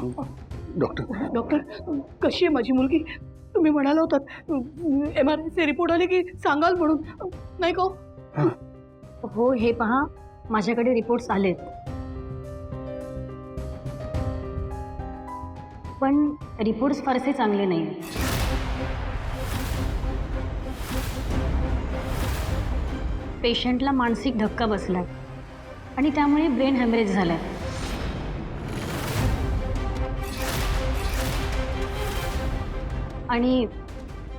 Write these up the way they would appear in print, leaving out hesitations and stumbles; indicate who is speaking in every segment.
Speaker 1: Doctor
Speaker 2: doctor कशी आहे माझी मुलगी? तुम्ही म्हणाला होतात MRI रिपोर्ट आले की सांगाल म्हणून, नाही का?
Speaker 3: हो, हे पहा, माझ्याकडे रिपोर्ट्स आलेत, पण रिपोर्ट्स फारसे चांगले नाही. पेशंटला मानसिक धक्का बसलाय आणि त्यामुळे ब्रेन हॅमरेज झालाय. आणि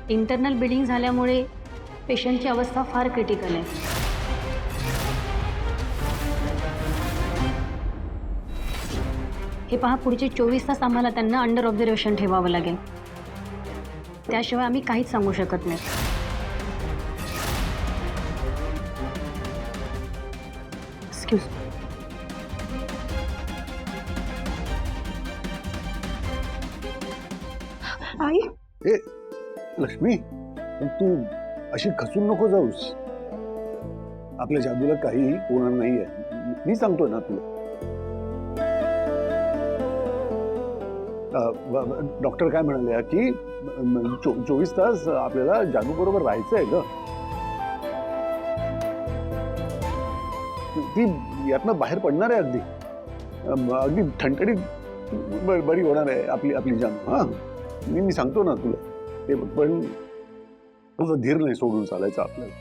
Speaker 3: इंटरनल ब्लिडिंग झाल्यामुळे पेशंटची अवस्था फार क्रिटिकल आहे. हे पहा, पुढचे 24 तास आम्हाला त्यांना अंडर ऑब्झर्वेशन ठेवावं लागेल. त्याशिवाय आम्ही काहीच सांगू शकत नाही. एक्सक्यूज.
Speaker 2: आई
Speaker 1: ए लक्ष्मी, तू अशी खचून नको जाऊस. आपल्या जादूला काही होणार नाहीये, मी सांगतोय ना तुला. डॉक्टर काय म्हणाले की 24 तास आपल्याला जादू बरोबर राहायचंय ग. ती यातनं बाहेर पडणार आहे, अगदी ठणठणीत बरी होणार आहे आपली जानू. हा, मी सांगतो ना तुला ते. पण तुझा धीर नाही सोडून चालायचं आपल्याला.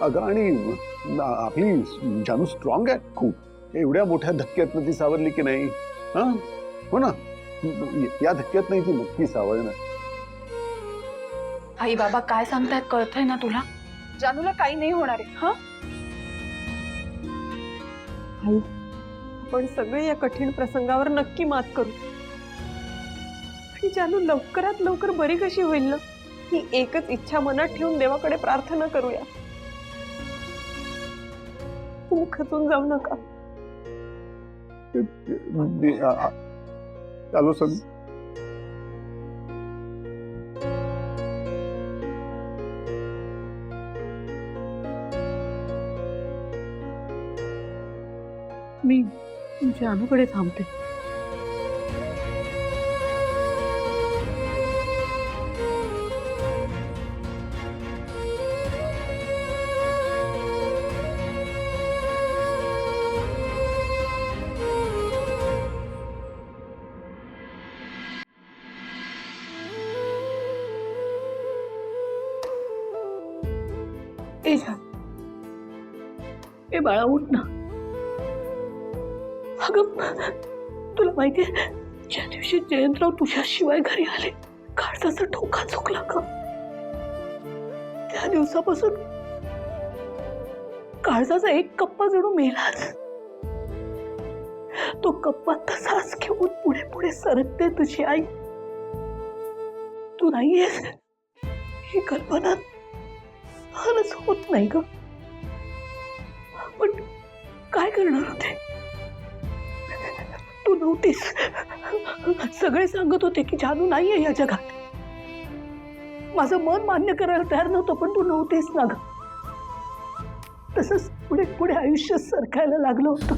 Speaker 1: अगं, आणि आपली जानू स्ट्रॉंग आहे खूप. एवढ्या मोठ्या धक्क्यातनं ती सावरली की नाही? हा, हो ना. या धक्क्यात नाही ती नक्की सावरणार.
Speaker 2: आई बाबा काय सांगतायत कळतंय ना तुला? जानूला काही नाही होणार आहे. हा आई, आपण सगळे या कठीण प्रसंगावर नक्की मात करू. आणि जानू लवकरात लवकर बरी कशी होईल ना, ही एकच इच्छा मनात ठेवून देवाकडे प्रार्थना करूया. तुम्ही खचून जाऊ नका.
Speaker 1: चालो सग.
Speaker 2: मी जानूकडे थांबते. ए जा, ए बाळा उठ ना. अगं, तुला माहितीये, ज्या दिवशी जयंतराव तुझ्याशिवाय घरी आले, काळजाचा ठोका चुकला का? त्या दिवसापासून काळजाचा एक कप्पा जणू मेलाच. तो कप्पा तसाच घेऊन पुढे पुढे सरकते तुझी आई. तू नाहीयेस ही कल्पना सहनच होत नाही ग. पण काय करणार होते? तू नव्हतीस. सगळे सांगत होते की जानू नाहीये या जगात. माझं मन मान्य करायला तयार नव्हतं, पण तू नव्हतीस ना ग. तसंच पुढे पुढे आयुष्य सरकायला लागलं होतं.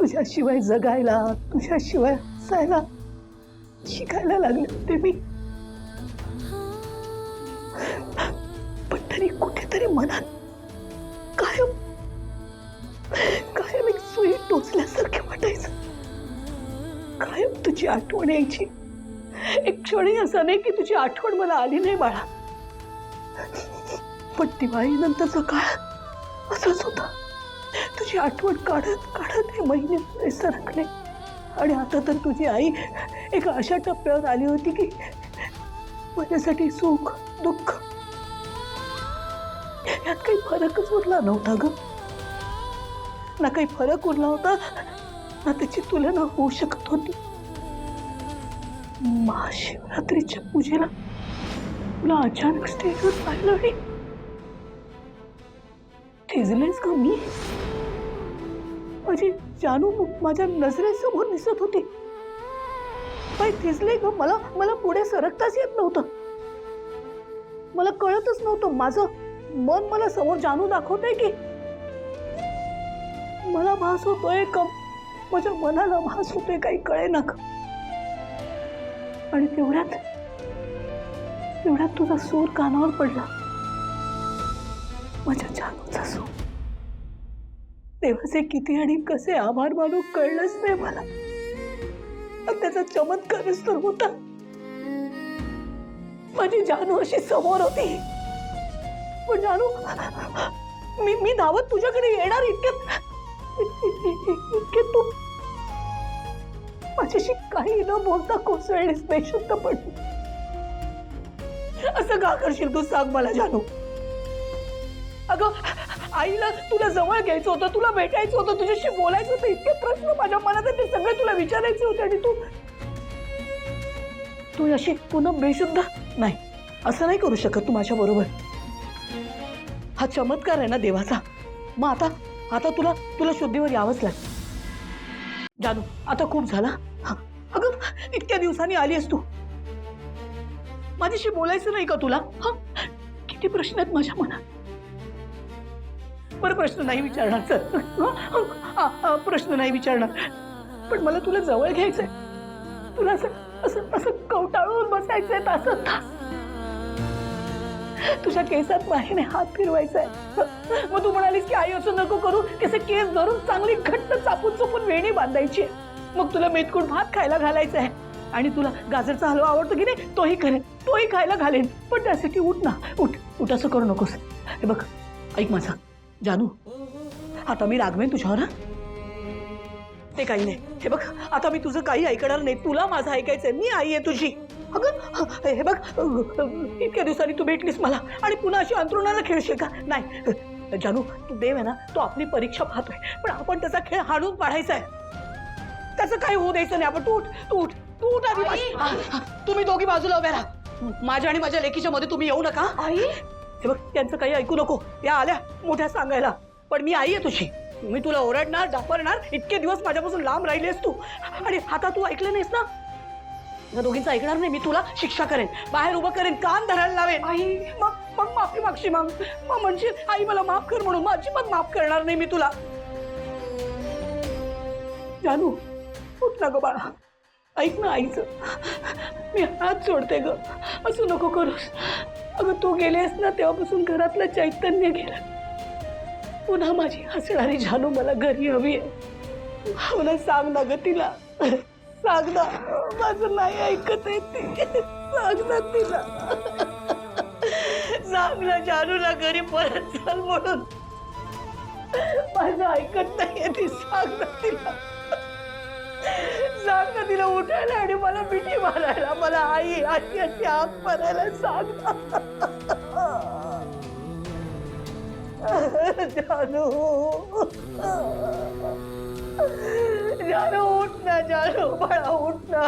Speaker 2: तुझ्याशिवाय जगायला, तुझ्याशिवाय हसायला शिकायला लागले होते मी. पण तरी कुठेतरी मनात कायम कायम एक सुई टोचल्यासारखे वाटायचं. कायम तुझी आठवण यायची. एक क्षणही असं नाही की तुझी आठवण मला आली नाही बाळा. पण दिवाळीनंतरचा काळ असंच होता. तुझी आठवण काढत काढत हे महिने पुढे सरकले. आणि आता तर तुझी आई एका अशा टप्प्यावर आली होती की माझ्यासाठी सुख दुःख यात काही फरकच उरला नव्हता ग. ना काही फरक उरला होता, ना त्याची तुलना होऊ शकत होती. महाशिवरात्रीच्या पूजेला तुला अचानक स्टेजवर पाहिलं आणि थिजलेस का मी? माझी जानू माझ्या नजरेसमोर दिसत होती. काय थिजले ग? मला पुढे सरकताच येत नव्हतं. मला कळतच नव्हतं माझं मन मला समोर जानू दाखवतंय की मला भास होतोय का माझ्या मनाला भास होतोय काही कळे ना का. आणि तेवढ्यात तुझा सूर कानावर पडला, माझ्या जानूचा सूर. देवाचे किती आणि कसे आभार मानू कळलंच नाही मला. आणि त्याचा चमत्कारच तर होता. माझी जानू अशी समोर होती, पण जानू मी धावत तुझ्याकडे येणार इतक्यात तू माझ्याशी काही न बोलता कोसळलीस बेशुद्धपणे. असं का करशील तू, सांग मला जानू. अगं आईला तुला जवळ घ्यायचं होतं, तुला भेटायचं होतं, तुझ्याशी बोलायचं होतं. इतके प्रश्न माझ्या मनात ते सगळे तुला विचारायचे होते आणि तू अशी पुन्हा बेशुद्ध नाही. असं नाही करू शकत तू माझ्या बरोबर. हा चमत्कार आहे ना देवाचा. मग आता तुला शुद्धीवर यावंच लागेल. जानू आता खूप झाला. अगं इतक्या दिवसांनी आलीस तू, माझ्याशी बोलायचं नाही का तुला? किती प्रश्न आहेत माझ्या मनात. बरं प्रश्न नाही विचारणार सर, प्रश्न नाही विचारणार, पण मला तुला जवळ घ्यायचंय. तुला असं कवटाळून बसायचंय तासं तास. तुझ्या केसात माहेने हात फिरवायचाय. मग तू म्हणालीस की आई असं नको करू, त्याचे केस धरून चांगली घट्ट चापून चुपून वेणी बांधायची. मग तुला मेतकूट भात खायला घालायचा आहे आणि तुला गाजरचा हलवा आवडतो की नाही, तोही करेन, तोही खायला घालेन. पण त्यासाठी उठ ना, उठ असं करू नकोस. हे बघ ऐक माझा जानू, आता मी रागवेन तुझ्यावर. ते काही नाही. हे बघ आता मी तुझं काही ऐकणार नाही. तुला माझं ऐकायचंय. मी आई आहे तुझी. अगं हे बघ इतक्या दिवसांनी तू भेटलीस मला आणि पुन्हा अशी अंतरुणाला खेळशील का? नाही जानू, तू देव आहे ना, तो आपली परीक्षा पाहतोय, पण आपण त्याचा खेळ हाणून पाडायचा आहे. त्याचं काही होऊ द्यायचं नाही. आपण तू उठ आधी. तुम्ही दोघी बाजूला उभ्या राहा. माझ्या आणि माझ्या लेकीच्या मध्ये तुम्ही येऊ नका. आई हे बघ त्यांचं काही ऐकू नको. या आल्या मोठ्या सांगायला, पण मी आई आहे तुझी. मी तुला ओरडणार, डापरणार. इतके दिवस माझ्यापासून लांब राहिलीस तू आणि आता तू ऐकलं नाहीस ना. या दोघींचं ऐकणार नाही. मी तुला शिक्षा करेन, बाहेर उभं करेन, कान धरायला लावेन. आई मग माफी मागशी. मग म्हणशील आई मला माफ कर म्हणून. मग अजिबात माफ करणार नाही मी तुला. जानू उठ ना ग बाळा. ऐक ना आईचं. मी हात सोडते ग, असं नको करूस. अगं तू गेलेस ना तेव्हापासून घरातलं चैतन्य गेलं. पुन्हा माझी हसणारी जानू मला घरी हवी आहे. मला सांग ना ग तिला. सांग ना, माझं नाही ऐकत आहे ती. सांग ना तिला. सांग ना जानूला घरी परत चाल म्हणून. माझं ऐकत नाहीये ती. सांग ना तिला. सांग ना तिला उठायला आणि मला मिठी मारायला. मला आई अशी हाक मारायला सांग ना. जानू उठ ना. जानू बाळा उठ ना.